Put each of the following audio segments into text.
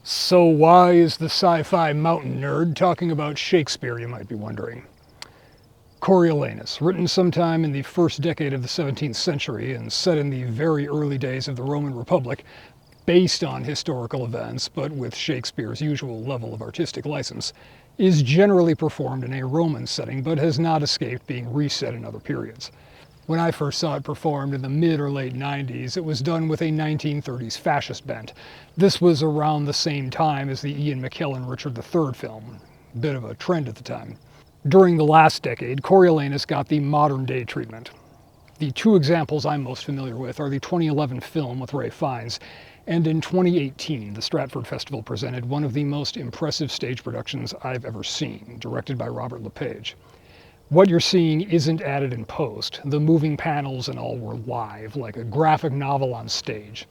So why is the sci-fi mountain nerd talking about Shakespeare, you might be wondering? Coriolanus, written sometime in the first decade of the 17th century and set in the very early days of the Roman Republic, based on historical events but with Shakespeare's usual level of artistic license, is generally performed in a Roman setting but has not escaped being reset in other periods. When I first saw it performed in the mid or late 90s, it was done with a 1930s fascist bent. This was around the same time as the Ian McKellen Richard III film, a bit of a trend at the time. During the last decade, Coriolanus got the modern day treatment. The two examples I'm most familiar with are the 2011 film with Ralph Fiennes, and in 2018, the Stratford Festival presented one of the most impressive stage productions I've ever seen, directed by Robert LePage. What you're seeing isn't added in post. The moving panels and all were live, like a graphic novel on stage.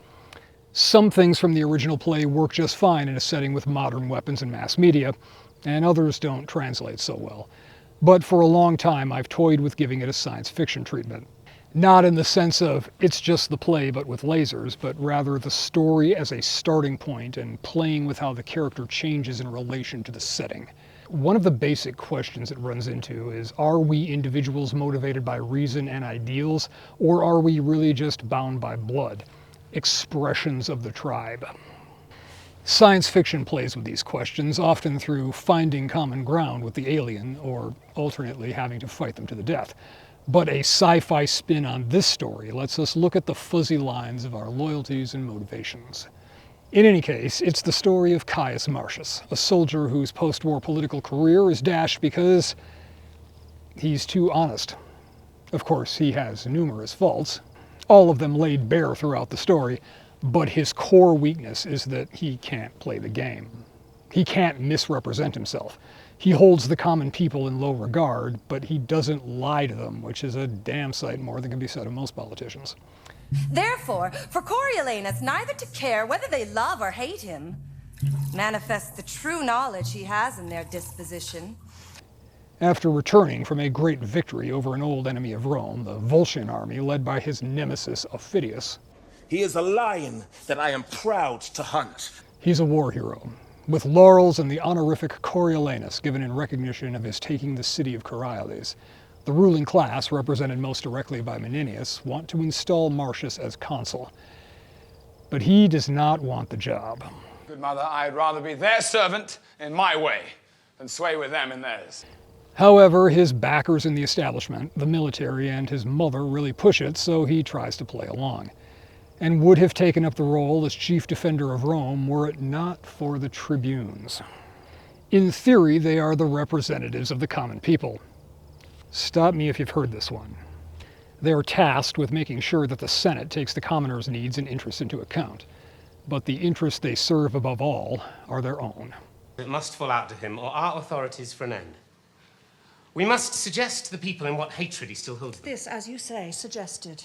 Some things from the original play work just fine in a setting with modern weapons and mass media, and others don't translate so well. But for a long time, I've toyed with giving it a science fiction treatment. Not in the sense of it's just the play but with lasers, but rather the story as a starting point and playing with how the character changes in relation to the setting. One of the basic questions it runs into is, are we individuals motivated by reason and ideals, or are we really just bound by blood? Expressions of the tribe. Science fiction plays with these questions, often through finding common ground with the alien, or alternately having to fight them to the death. But a sci-fi spin on this story lets us look at the fuzzy lines of our loyalties and motivations. In any case, it's the story of Caius Marcius, a soldier whose post-war political career is dashed because he's too honest. Of course, he has numerous faults, all of them laid bare throughout the story, but his core weakness is that he can't play the game. He can't misrepresent himself. He holds the common people in low regard, but he doesn't lie to them, which is a damn sight more than can be said of most politicians. Therefore, for Coriolanus neither to care whether they love or hate him manifests the true knowledge he has in their disposition. After returning from a great victory over an old enemy of Rome, the Volscian army led by his nemesis Aufidius, he is a lion that I am proud to hunt. He's a war hero, with laurels and the honorific Coriolanus given in recognition of his taking the city of Coriolanus. The ruling class, represented most directly by Menenius, want to install Marcius as consul. But he does not want the job. Good mother, I'd rather be their servant in my way than sway with them in theirs. However, his backers in the establishment, the military, and his mother really push it, so he tries to play along, and would have taken up the role as chief defender of Rome were it not for the Tribunes. In theory, they are the representatives of the common people. Stop me if you've heard this one. They are tasked with making sure that the Senate takes the commoners' needs and interests into account, but the interests they serve above all are their own. It must fall out to him, or our authorities for an end. We must suggest to the people in what hatred he still holds them. This, as you say, suggested.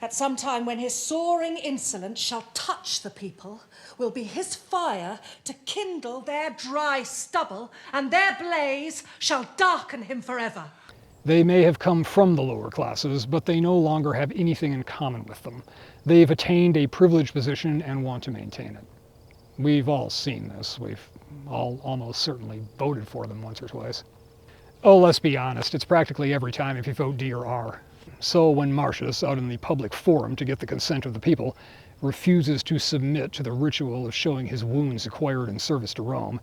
At some time when his soaring insolence shall touch the people, will be his fire to kindle their dry stubble, and their blaze shall darken him forever. They may have come from the lower classes, but they no longer have anything in common with them. They've attained a privileged position and want to maintain it. We've all seen this. We've all almost certainly voted for them once or twice. Oh, let's be honest, it's practically every time if you vote D or R. So when Marcius, out in the public forum to get the consent of the people, refuses to submit to the ritual of showing his wounds acquired in service to Rome,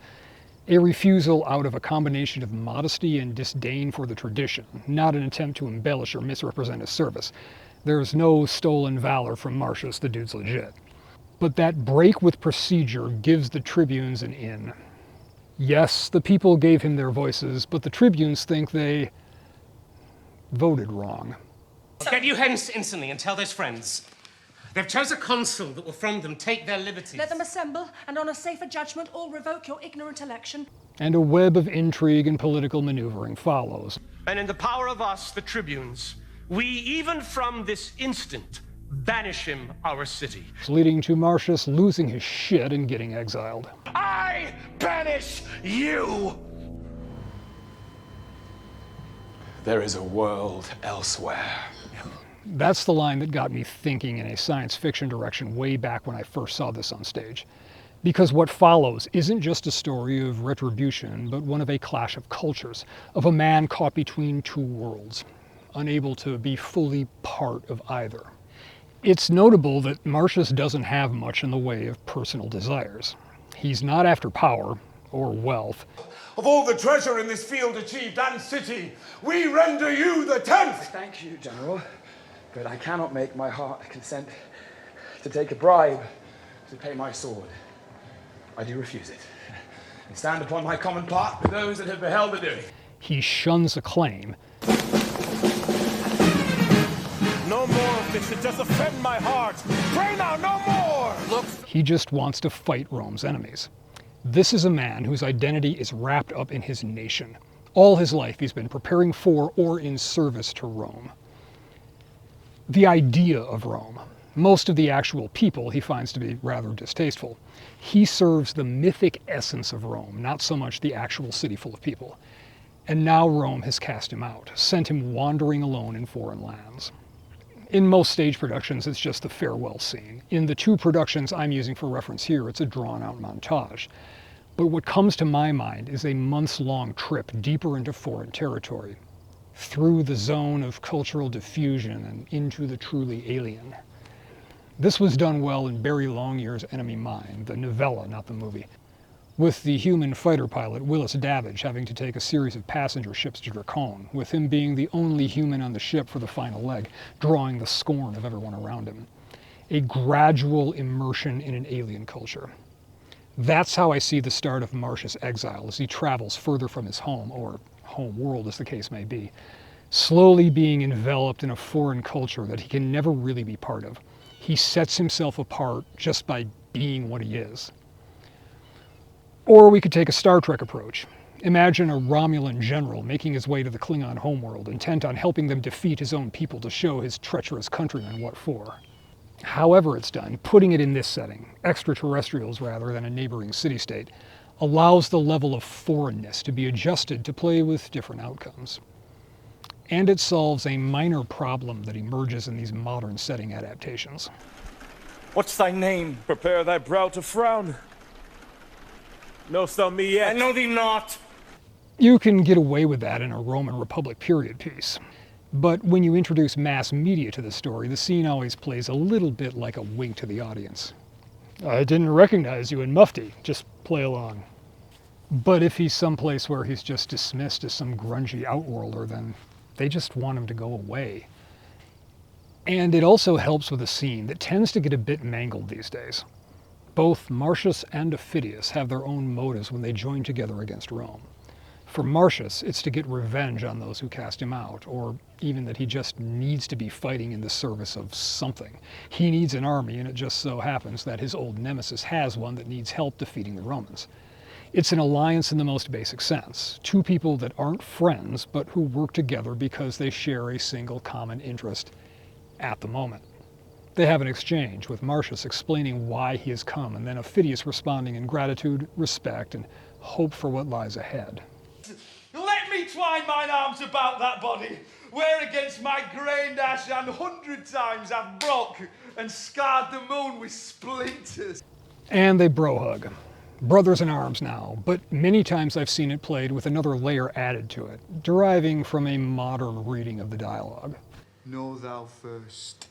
a refusal out of a combination of modesty and disdain for the tradition, not an attempt to embellish or misrepresent his service. There's no stolen valor from Marcius, the dude's legit. But that break with procedure gives the Tribunes an in. Yes, the people gave him their voices, but the Tribunes think they voted wrong. Get you hence instantly and tell those friends. They've chose a consul that will from them take their liberties. Let them assemble, and on a safer judgment all revoke your ignorant election. And a web of intrigue and political maneuvering follows. And in the power of us, the Tribunes, we even from this instant banish him our city. Leading to Marcius losing his shit and getting exiled. I banish you! There is a world elsewhere. That's the line that got me thinking in a science fiction direction way back when I first saw this on stage. Because what follows isn't just a story of retribution, but one of a clash of cultures, of a man caught between two worlds, unable to be fully part of either. It's notable that Martius doesn't have much in the way of personal desires. He's not after power or wealth. Of all the treasure in this field achieved and city, we render you the 10th! Thank you, General, but I cannot make my heart consent to take a bribe to pay my sword. I do refuse it, and stand upon my common part with those that have beheld the doing. He shuns acclaim. No more of this, it does offend my heart. Pray now, no more! Look. He just wants to fight Rome's enemies. This is a man whose identity is wrapped up in his nation. All his life he's been preparing for or in service to Rome. The idea of Rome, most of the actual people he finds to be rather distasteful. He serves the mythic essence of Rome, not so much the actual city full of people. And now Rome has cast him out, sent him wandering alone in foreign lands. In most stage productions, it's just the farewell scene. In the two productions I'm using for reference here, it's a drawn-out montage. But what comes to my mind is a months-long trip deeper into foreign territory, through the zone of cultural diffusion and into the truly alien. This was done well in Barry Longyear's Enemy Mine, the novella, not the movie, with the human fighter pilot Willis Davidge having to take a series of passenger ships to Dracon, with him being the only human on the ship for the final leg, drawing the scorn of everyone around him. A gradual immersion in an alien culture. That's how I see the start of Martius' exile as he travels further from his home, or home world as the case may be, slowly being enveloped in a foreign culture that he can never really be part of. He sets himself apart just by being what he is. Or we could take a Star Trek approach. Imagine a Romulan general making his way to the Klingon homeworld, intent on helping them defeat his own people to show his treacherous countrymen what for. However it's done, putting it in this setting, extraterrestrials rather than a neighboring city-state, allows the level of foreignness to be adjusted to play with different outcomes. And it solves a minor problem that emerges in these modern setting adaptations. What's thy name? Prepare thy brow to frown. Knowst thou me yet? I know thee not. You can get away with that in a Roman Republic period piece. But when you introduce mass media to the story, the scene always plays a little bit like a wink to the audience. I didn't recognize you in Mufti, just play along. But if he's someplace where he's just dismissed as some grungy outworlder, then they just want him to go away. And it also helps with a scene that tends to get a bit mangled these days. Both Martius and Aufidius have their own motives when they join together against Rome. For Martius, it's to get revenge on those who cast him out, or even that he just needs to be fighting in the service of something. He needs an army, and it just so happens that his old nemesis has one that needs help defeating the Romans. It's an alliance in the most basic sense. Two people that aren't friends, but who work together because they share a single common interest at the moment. They have an exchange, with Martius explaining why he has come, and then Aufidius responding in gratitude, respect, and hope for what lies ahead. Let me twine mine arms about that body, where against my grey dash and 100 times I've broke and scarred the moon with splinters. And they bro hug. Brothers in arms now, but many times I've seen it played with another layer added to it, deriving from a modern reading of the dialogue. Know thou first,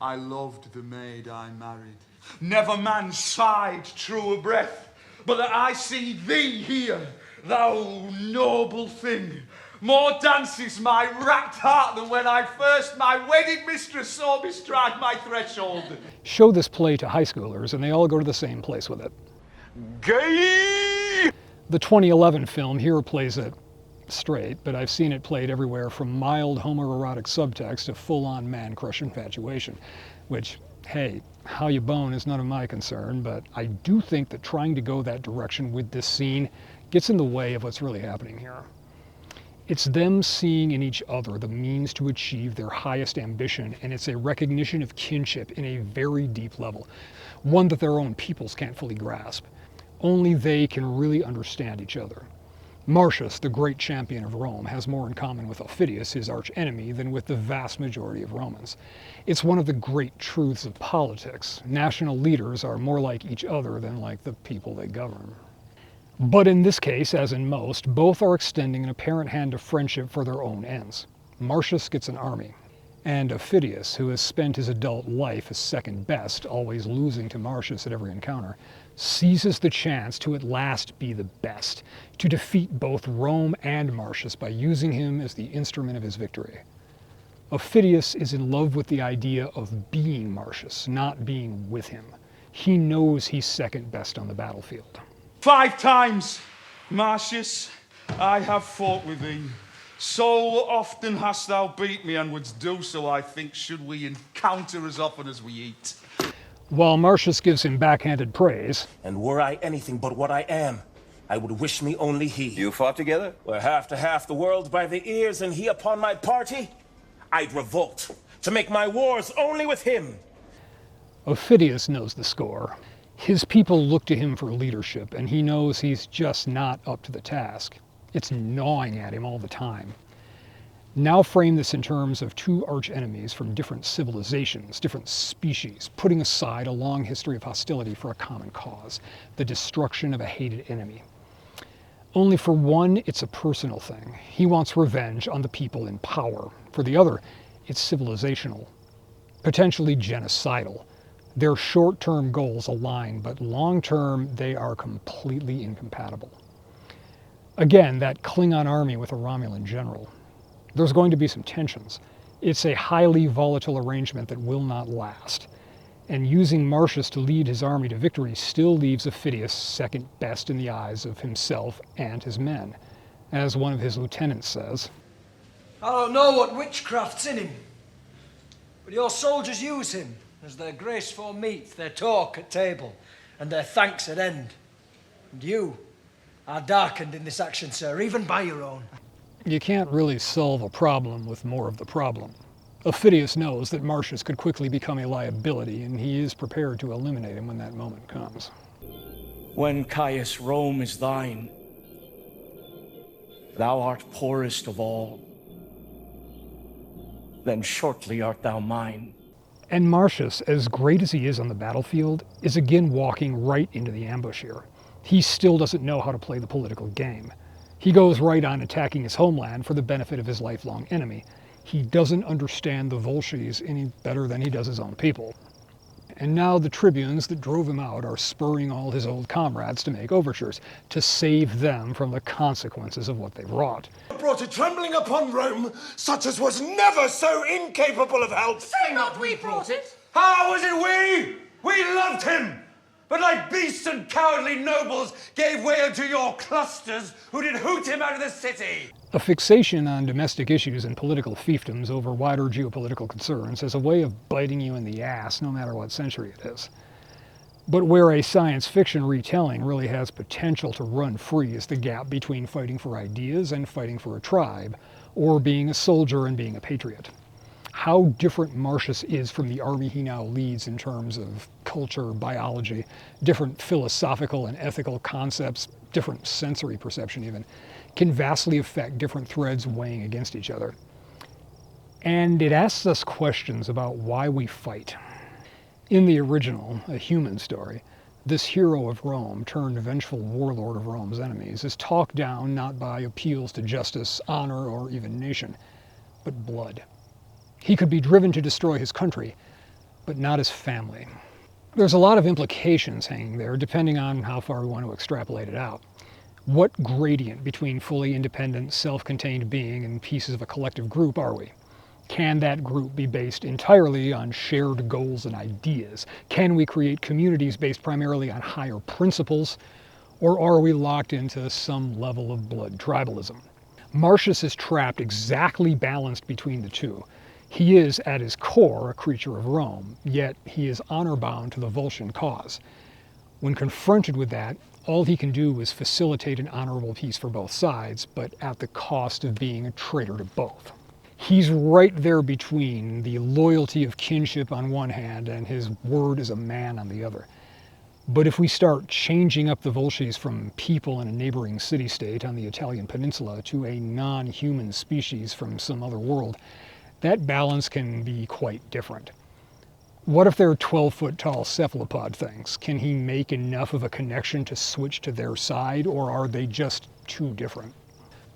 I loved the maid I married. Never man sighed truer breath, but that I see thee here, thou noble thing. More dances my racked heart than when I first my wedded mistress saw bestride my threshold. Show this play to high schoolers and they all go to the same place with it. Gay! The 2011 film here plays it straight, but I've seen it played everywhere from mild homoerotic subtext to full-on man-crush infatuation, which, hey, how you bone is none of my concern, but I do think that trying to go that direction with this scene gets in the way of what's really happening here. It's them seeing in each other the means to achieve their highest ambition, and it's a recognition of kinship in a very deep level, one that their own peoples can't fully grasp. Only they can really understand each other. Martius, the great champion of Rome, has more in common with Aufidius, his arch-enemy, than with the vast majority of Romans. It's one of the great truths of politics. National leaders are more like each other than like the people they govern. But in this case, as in most, both are extending an apparent hand of friendship for their own ends. Martius gets an army, and Aufidius, who has spent his adult life as second best, always losing to Martius at every encounter, seizes the chance to at last be the best, to defeat both Rome and Martius by using him as the instrument of his victory. Aufidius is in love with the idea of being Martius, not being with him. He knows he's second best on the battlefield. 5 times, Martius, I have fought with thee. So often hast thou beat me, and wouldst do so, I think, should we encounter as often as we eat. While Martius gives him backhanded praise, And were I anything but what I am, I would wish me only he. You fought together? Were half to half the world by the ears, and he upon my party, I'd revolt, to make my wars only with him. Aufidius knows the score. His people look to him for leadership, and he knows he's just not up to the task. It's gnawing at him all the time. Now frame this in terms of 2 arch-enemies from different civilizations, different species, putting aside a long history of hostility for a common cause, the destruction of a hated enemy. Only for one, it's a personal thing. He wants revenge on the people in power. For the other, it's civilizational, potentially genocidal. Their short-term goals align, but long-term, they are completely incompatible. Again, that Klingon army with a Romulan general. There's going to be some tensions. It's a highly volatile arrangement that will not last. And using Martius to lead his army to victory still leaves Aufidius second best in the eyes of himself and his men. As one of his lieutenants says, I don't know what witchcraft's in him, but your soldiers use him as their graceful meat, their talk at table, and their thanks at end. And you are darkened in this action, sir, even by your own. you can't really solve a problem with more of the problem. Aufidius knows that Martius could quickly become a liability, and he is prepared to eliminate him when that moment comes. When, Caius, Rome is thine, thou art poorest of all, then shortly art thou mine. And Martius, as great as he is on the battlefield, is again walking right into the ambush here. He still doesn't know how to play the political game. He goes right on attacking his homeland for the benefit of his lifelong enemy. He doesn't understand the Volsces any better than he does his own people. And now the Tribunes that drove him out are spurring all his old comrades to make overtures, to save them from the consequences of what they've wrought. Brought a trembling upon Rome, such as was never so incapable of help. Say not we brought it. How was it we? We loved him! But like beasts and cowardly nobles gave way unto your clusters who did hoot him out of the city. A fixation on domestic issues and political fiefdoms over wider geopolitical concerns has a way of biting you in the ass no matter what century it is. But where a science fiction retelling really has potential to run free is the gap between fighting for ideas and fighting for a tribe, or being a soldier and being a patriot. How different Martius is from the army he now leads in terms of culture, biology, different philosophical and ethical concepts, different sensory perception even, can vastly affect different threads weighing against each other. And it asks us questions about why we fight. In the original, A Human Story, this hero of Rome turned vengeful warlord of Rome's enemies is talked down not by appeals to justice, honor, or even nation, but blood. He could be driven to destroy his country, but not his family. There's a lot of implications hanging there, depending on how far we want to extrapolate it out. What gradient between fully independent, self-contained being and pieces of a collective group are we? Can that group be based entirely on shared goals and ideas? Can we create communities based primarily on higher principles? Or are we locked into some level of blood tribalism? Martius is trapped exactly balanced between the two. He is, at his core, a creature of Rome, yet he is honor-bound to the Volscian cause. When confronted with that, all he can do is facilitate an honorable peace for both sides, but at the cost of being a traitor to both. He's right there between the loyalty of kinship on one hand and his word as a man on the other. But if we start changing up the Volsces from people in a neighboring city-state on the Italian peninsula to a non-human species from some other world, that balance can be quite different. What if they're 12-foot-tall cephalopod things? Can he make enough of a connection to switch to their side, or are they just too different?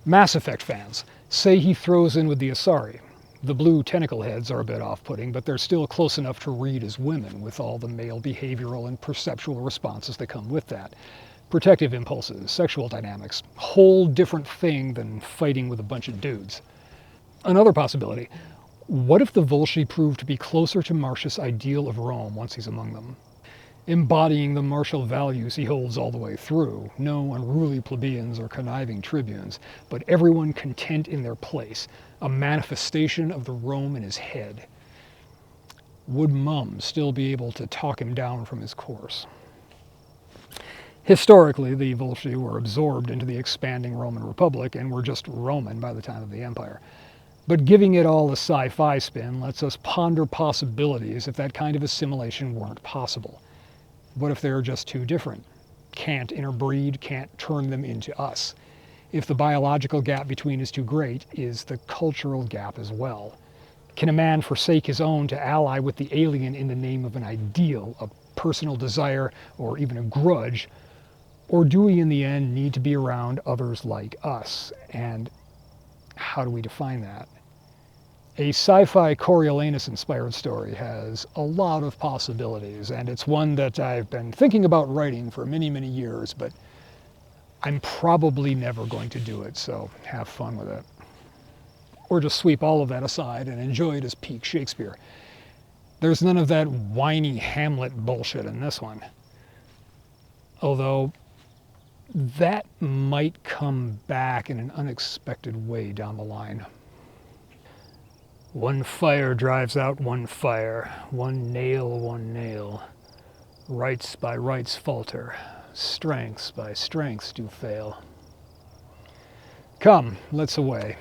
Mass Effect fans, say he throws in with the Asari. The blue tentacle heads are a bit off-putting, but they're still close enough to read as women, with all the male behavioral and perceptual responses that come with that. Protective impulses, sexual dynamics, whole different thing than fighting with a bunch of dudes. Another possibility, what if the Volsci prove to be closer to Martius' ideal of Rome once he's among them? Embodying the martial values he holds all the way through. No unruly plebeians or conniving tribunes, but everyone content in their place, a manifestation of the Rome in his head. Would Mum still be able to talk him down from his course? Historically, the Volsci were absorbed into the expanding Roman Republic and were just Roman by the time of the Empire. But giving it all a sci-fi spin lets us ponder possibilities if that kind of assimilation weren't possible. What if they're just too different? Can't interbreed, can't turn them into us. If the biological gap between is too great, is the cultural gap as well? Can a man forsake his own to ally with the alien in the name of an ideal, a personal desire, or even a grudge? Or do we in the end need to be around others like us? And how do we define that? A sci-fi Coriolanus-inspired story has a lot of possibilities, and it's one that I've been thinking about writing for many, many years, but I'm probably never going to do it, so have fun with it. Or just sweep all of that aside and enjoy it as peak Shakespeare. There's none of that whiny Hamlet bullshit in this one. Although, that might come back in an unexpected way down the line. One fire drives out one fire, one nail, rights by rights falter, strengths by strengths do fail. Come, let's away.